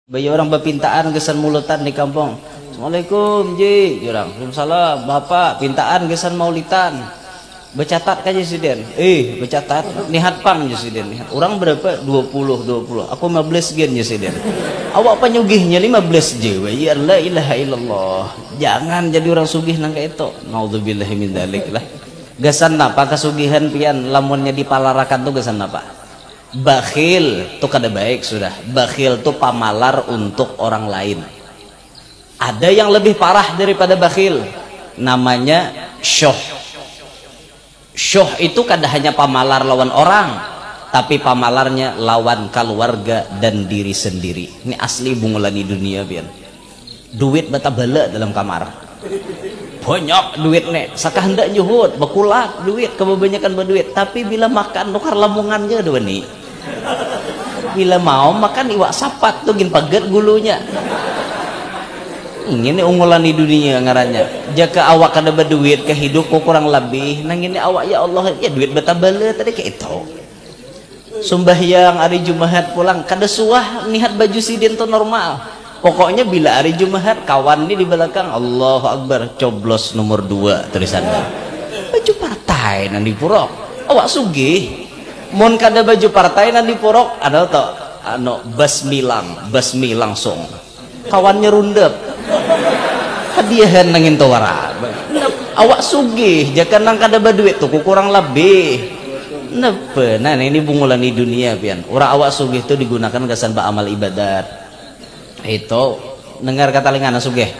Bayi orang berpintaan kesan mulutan di kampung. Assalamualaikum ji, jurang. Waalaikumsalam bapak. Pintaan kesan maulitan. Bercatat kan Jusiden? Bercatat. Nihat pang Jusiden. Orang berapa? 20. Aku 15 gen Jusiden. Awak penyugihnya 15 je. Ya la ilaha illallah. Jangan jadi orang sugih nang kayak itu. Naudzubillahi min dzalik lah. Gasan apa kasugihan pian lamunnya dipalarakan tuh gasan apa? Bakhil tuh kada baik sudah. Bakhil tuh pamalar untuk orang lain. Ada yang lebih parah daripada bakhil, namanya syuh. Syuh itu kada hanya pamalar lawan orang, tapi pamalarnya lawan keluarga dan diri sendiri. Ini asli bungulani dunia pian. Duit bata bala dalam kamar. Banyak duit nih, saka hendak nyuhut, bekulak duit, kebanyakan berduit. Tapi bila makan nukar lamungannya dua nih. Bila mau makan iwak sapat tuh gin paget gulunya. Ini unggulan di dunia ngarannya. Jika awak kada berduit ke hidup kok kurang lebih. Nang ini awak ya Allah ya duit betabala tadi kayak itu. Sembahyang hari Jumat pulang kada suah nihat baju sidin tuh normal. Pokoknya bila hari Jumat kawan ini di belakang Allahu Akbar coblos nomor 2 tulisannya. Baju partai nang dipurok. Awak sugih. Mon kada baju partai nang dipurok ada tau anu basmi langsung. Kawannya rundep. Hadiahan nangin tawara. Awak sugih jaka nang kada berduit tuh kurang lebih. Napa? Nah ini bungulan di dunia pian. Ora awak sugih tuh digunakan gasan ba amal ibadat. Itu dengar kata lingana sugih.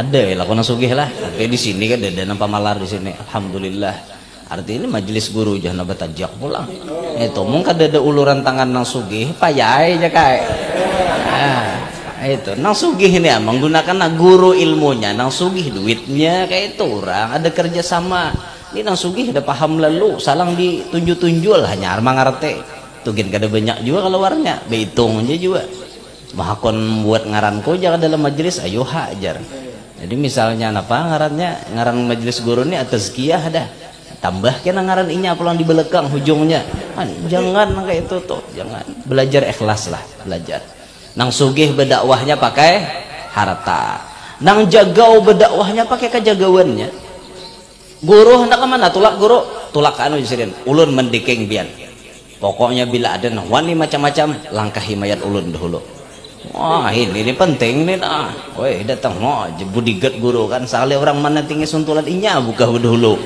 Ada ya lah kono sugih lah. Tapi di sini kan ada nampak malar di sini. Alhamdulillah. Artinya majelis guru jangan batajak pulang. Itu mungkin ada uluran tangan nang sugih payah aja kayak. Nah, itu nang sugih ini menggunakan guru ilmunya, nang sugih duitnya kayak itu orang ada kerjasama. Ini nang sugih ada paham lalu, salang ditunjuk-tunjuk lah nyar mangarte. Tugin kada banyak juga kalau warnya, behitung aja juga. Mahakon buat ngaranku jangan dalam majelis ayo hajar. Jadi misalnya apa ngarannya ngaran majelis guru ini tazkiyah dah. Tambah kena ngaran inya pulang di belakang hujungnya. Jangan kayak itu tuh, jangan. Belajar ikhlas lah, belajar. Nang sugih berdakwahnya pakai harta. Nang jagau berdakwahnya pakai kejagawannya. Guru hendak ke mana? Tulak guru, tulak anu jisirin. Ulun mendiking bian. Pokoknya bila ada wani macam-macam, langkahi mayat ulun dahulu. Wah ini penting nih nah. Woi datang mau budigat guru kan. Sekali orang mana tinggi suntulan inya buka dahulu.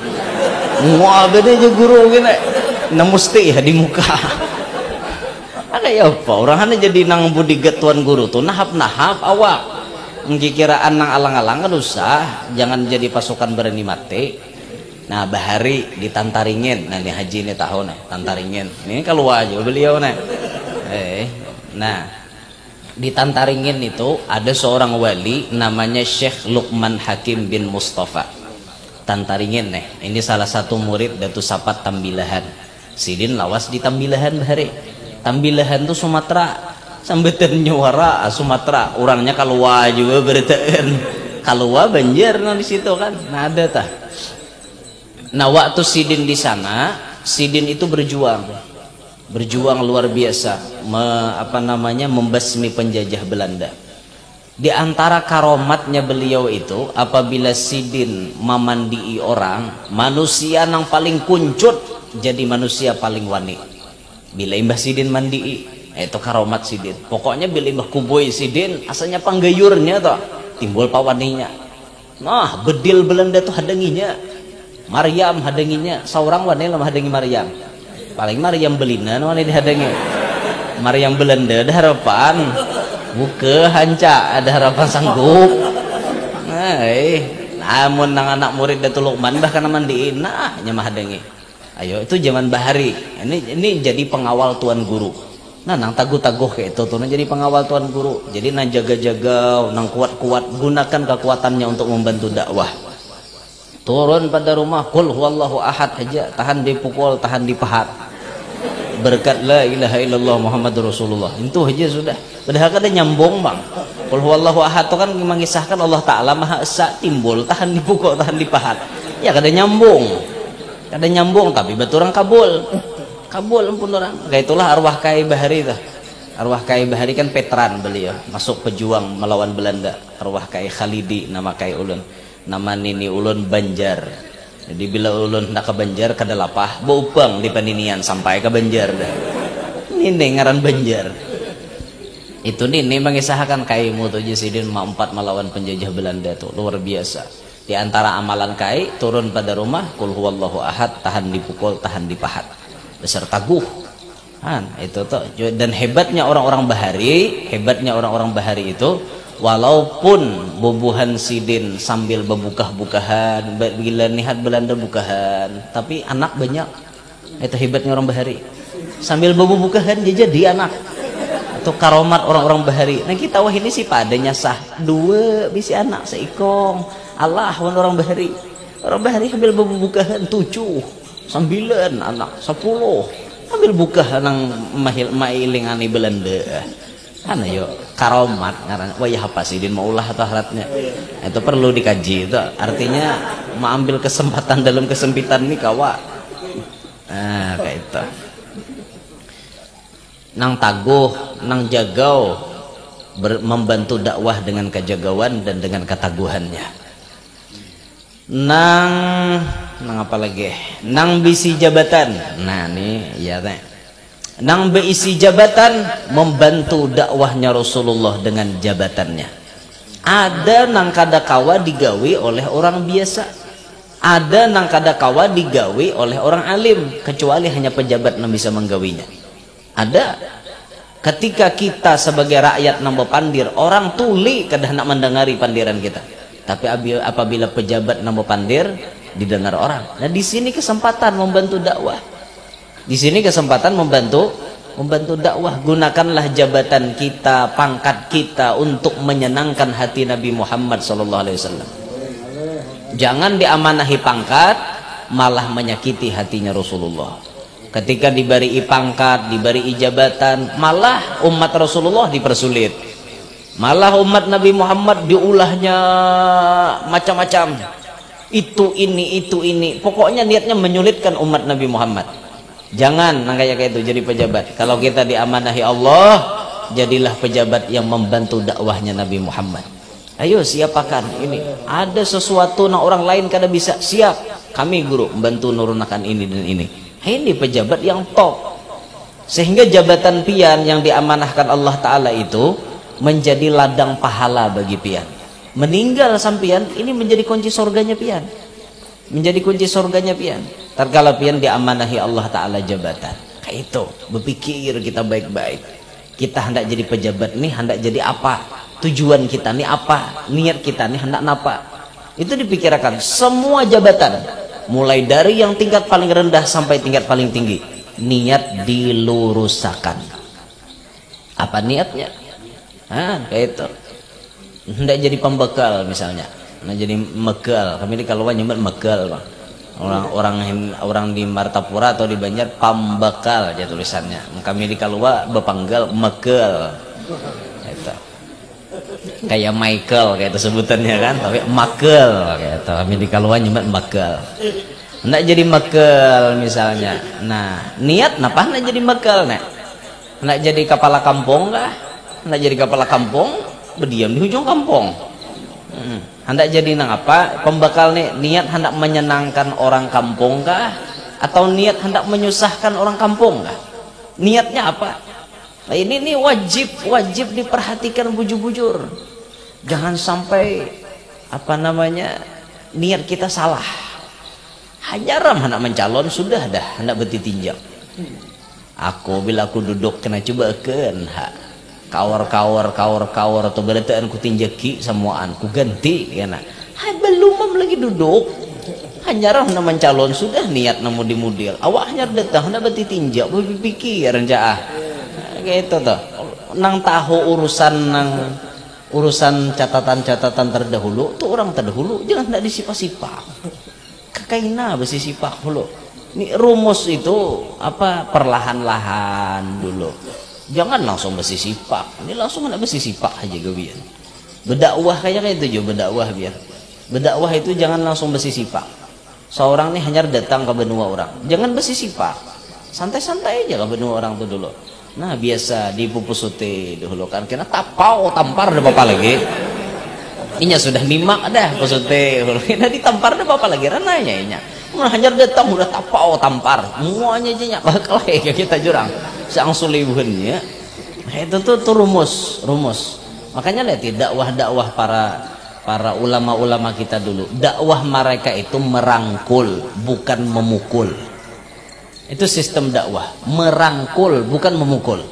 Wah beda aja guru gini. Nah mesti ya di muka. Ada ya apa orang hanya jadi nang budigat tuan guru tuh nahap awak. Ngikiraan nang alang-alang kan usah. Jangan jadi pasukan berani mati. Nah bahari ditantaringin. Nah ini haji ini tahun nih tantaringin. Ini kalau aja beliau nih. Nah ditantaringin itu ada seorang wali namanya Syekh Luqman Hakim bin Mustafa. Tantaringin nih ini salah satu murid Datu Sapat Tambilahan. Sidin lawas di Tambilahan bahari. Tambilahan tuh Sumatera sambetan nyuara Sumatera orangnya kalua juga beritaan kalua banjir nah di situ kan nah ada tah. Nah waktu Sidin di sana Sidin itu berjuang luar biasa membasmi penjajah Belanda. Di antara karomatnya beliau itu apabila Sidin memandii orang manusia yang paling kuncut jadi manusia paling wani. Bila imbah Sidin mandii itu karomat Sidin. Pokoknya bila imbah kuboy Sidin asalnya panggayurnya toh timbul pawaninya. Nah bedil Belanda tuh hadanginya. Maryam hadanginya seorang wani lah hadangi Maryam. Paling Maryam Belina wani dihadangi. Maryam Belanda ada harapan. Buka hanca ada harapan sanggup. Namun nang anak murid Datu Luqman bahkan mandiin nah nyamah hadangi. Ayo itu zaman bahari. Ini jadi pengawal tuan guru. Nah nang taguh-taguh kayak itu tuh jadi pengawal tuan guru. Jadi nang jaga-jaga, nang kuat-kuat gunakan kekuatannya untuk membantu dakwah. Turun pada rumah qul huwallahu ahad aja, tahan dipukul, tahan dipahat. Berkat la ilaha illallah Muhammadur Rasulullah. Itu aja sudah. Padahal kada nyambung bang. Qul huwallahu ahad itu kan mengisahkan Allah Ta'ala Maha Esa timbul, tahan dipukul, tahan dipahat. Ya kada nyambung. Kada nyambung tapi betul orang kabul. Kabul pun orang. Kayak itulah arwah kai bahari itu. Arwah Kiai Bahari kan veteran beliau, masuk pejuang melawan Belanda. Arwah Kiai Khalidi nama Kiai ulun, nama nini ulun Banjar. Jadi bila ulun nak ke Banjar kada lapah beupang di paninian sampai ke Banjar dah. Nini ngaran Banjar. Itu nini mengisahkan Kiai Muhyiddin mampat melawan penjajah Belanda tuh luar biasa. Di antara amalan Kiai turun pada rumah kul huwallahu ahad, tahan dipukul, tahan dipahat. Besar taguh. Itu tuh. Dan hebatnya orang-orang Bahari itu walaupun bubuhan sidin sambil bebukah-bukahan, bila nihat Belanda bukahan, tapi anak banyak. Itu hebatnya orang Bahari. Sambil bebukahan jadi anak. Itu karomat orang-orang Bahari. Nah kita wah ini sih padanya sah dua bisi anak seikong. Allah orang Bahari. Orang Bahari sambil bebukahan 7, 9 anak 10. Ambil buka nang mailingani Belanda. Yo karomat ngaran wayah apa sih din maulah atau halatnya. Itu perlu dikaji itu. Artinya mengambil kesempatan dalam kesempitan nih kawa. Kayak itu. Nang taguh, nang jagau membantu dakwah dengan kejagauan dan dengan ketaguhannya. Nang apa lagi? Nang bisi jabatan. Nah nih ya teh. Nang beisi jabatan membantu dakwahnya Rasulullah dengan jabatannya. Ada nang kada kawa digawe oleh orang biasa. Ada nang kada kawa digawe oleh orang alim, kecuali hanya pejabat yang bisa menggawinya. Ada. Ketika kita sebagai rakyat nambah pandir, orang tuli kada nak mendengari pandiran kita. Tapi apabila pejabat nambah pandir, didengar orang. Nah di sini kesempatan membantu dakwah. Di sini kesempatan membantu dakwah. Gunakanlah jabatan kita, pangkat kita untuk menyenangkan hati Nabi Muhammad SAW. Jangan diamanahi pangkat malah menyakiti hatinya Rasulullah. Ketika diberi pangkat, diberi jabatan, malah umat Rasulullah dipersulit. Malah umat Nabi Muhammad diulahnya macam-macam. Itu ini. Pokoknya niatnya menyulitkan umat Nabi Muhammad. Jangan kayak itu jadi pejabat. Kalau kita diamanahi Allah, jadilah pejabat yang membantu dakwahnya Nabi Muhammad. Ayo siapakan ini. Ada sesuatu yang orang lain kada bisa. Siap. Kami guru membantu nurunkan ini dan ini. Ini pejabat yang top. Sehingga jabatan pian yang diamanahkan Allah Ta'ala itu menjadi ladang pahala bagi pian. Meninggal sampian ini menjadi kunci surganya pian. Menjadi kunci surganya pian. Tatkala pian diamanahi Allah Ta'ala jabatan. Kayak itu. Berpikir kita baik-baik. Kita hendak jadi pejabat nih, hendak jadi apa? Tujuan kita nih apa? Niat kita nih hendak napa? Itu dipikirkan. Semua jabatan. Mulai dari yang tingkat paling rendah sampai tingkat paling tinggi. Niat diluruskan. Apa niatnya? Kayak itu. Hendak jadi pembekal misalnya. Hendak jadi megal. Kami di Kalua nyebut megal, Bang. Orang di Martapura atau di Banjar pembekal aja tulisannya. Kami di Kalua bepanggal megal. Itu. Kayak Michael kayak itu sebutannya kan, tapi makel kayak itu. Kami di Kalua nyebut megal. Hendak jadi megal misalnya. Nah, niat napa hendak jadi megal nek? Hendak jadi kepala kampung kah? Hendak jadi kepala kampung, berdiam di ujung kampung. Hendak jadi nang apa? Pembekal nih, niat hendak menyenangkan orang kampung kah? Atau niat hendak menyusahkan orang kampung kah? Niatnya apa? Nah, ini wajib diperhatikan bujur-bujur. Jangan sampai niat kita salah. Hanya ram hendak mencalon sudah dah hendak bertinjak. Bila aku duduk kena coba hak. Kawar atau berataan ku tinjaki semuaan ku ganti ya nak. Belum lagi duduk hanya rah nama calon sudah niat namu dimudil awaknya datang hendak berarti tinjak berpikir renjah kayak itu tuh nang tahu urusan catatan terdahulu tuh orang terdahulu jangan hendak disipak-sipak kekaina besi sipak dulu. Ini rumus itu perlahan-lahan dulu. Jangan langsung bersisipak. Ini langsung hendak bersisipak aja gawian. Berdakwah kayak itu juga berdakwah biar. Berdakwah itu jangan langsung bersisipak. Seorang nih hanya datang ke benua orang. Jangan bersisipak. Santai-santai aja ke benua orang itu dulu. Nah biasa di pupusute dulu kan kena tapau tampar ada apa lagi. Inya sudah nimak dah pusute dulu kena ditampar ada apa lagi rananya inya. Mun hanyar datang udah tapau tampar. Muanya nya bakal kayak kita jurang. Sang sulibunnya. Nah itu tuh rumus. Makanya lihat dakwah-dakwah para ulama-ulama kita dulu. Dakwah mereka itu merangkul bukan memukul. Itu sistem dakwah, merangkul bukan memukul.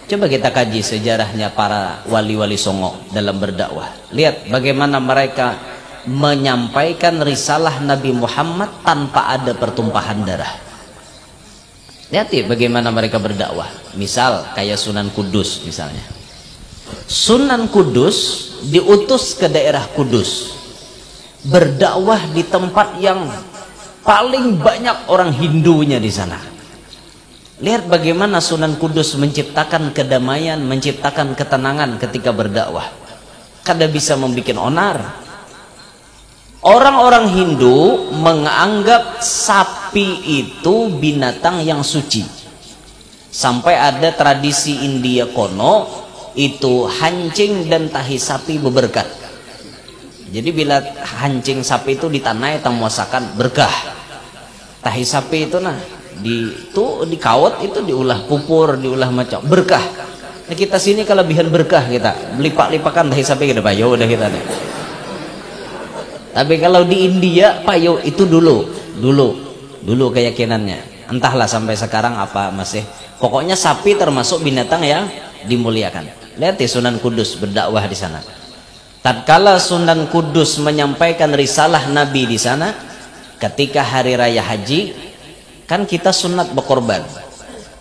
Coba kita kaji sejarahnya para wali-wali songo dalam berdakwah. Lihat bagaimana mereka menyampaikan risalah Nabi Muhammad tanpa ada pertumpahan darah. Lihat ya bagaimana mereka berdakwah. Misal kayak Sunan Kudus misalnya. Sunan Kudus diutus ke daerah Kudus. Berdakwah di tempat yang paling banyak orang Hindunya di sana. Lihat bagaimana Sunan Kudus menciptakan kedamaian, menciptakan ketenangan ketika berdakwah. Kada bisa membuat onar. Orang-orang Hindu menganggap sapi itu binatang yang suci. Sampai ada tradisi India kono itu hancing dan tahi sapi berberkat. Jadi bila hancing sapi itu ditanai tang muasakan berkah. Tahi sapi itu nah di kawat itu diulah pupur, diulah macam berkah. Nah, kita sini kelebihan berkah kita lipak-lipakan tahi sapi kita payo udah kita nih. Tapi kalau di India payo itu dulu keyakinannya. Entahlah sampai sekarang apa masih. Pokoknya sapi termasuk binatang yang dimuliakan. Lihat di Sunan Kudus berdakwah di sana. Tatkala Sunan Kudus menyampaikan risalah Nabi di sana, ketika hari raya haji, kan kita sunat berkorban.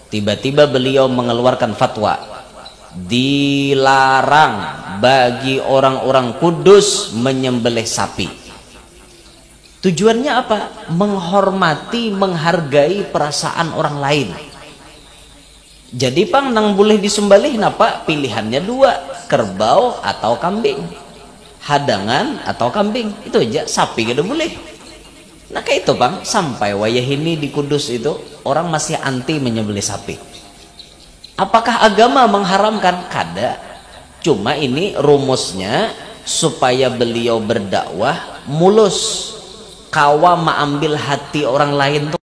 Tiba-tiba beliau mengeluarkan fatwa, dilarang bagi orang-orang Kudus menyembelih sapi. Tujuannya apa? Menghormati, menghargai perasaan orang lain. Jadi pang nang boleh disembelih napa? Pilihannya dua, kerbau atau kambing, hadangan atau kambing, itu aja. Sapi gak boleh. Nah kayak itu bang, sampai wayah ini di Kudus itu orang masih anti menyembelih sapi. Apakah agama mengharamkan? Kada. Cuma ini rumusnya supaya beliau berdakwah mulus, kawa mengambil hati orang lain tuh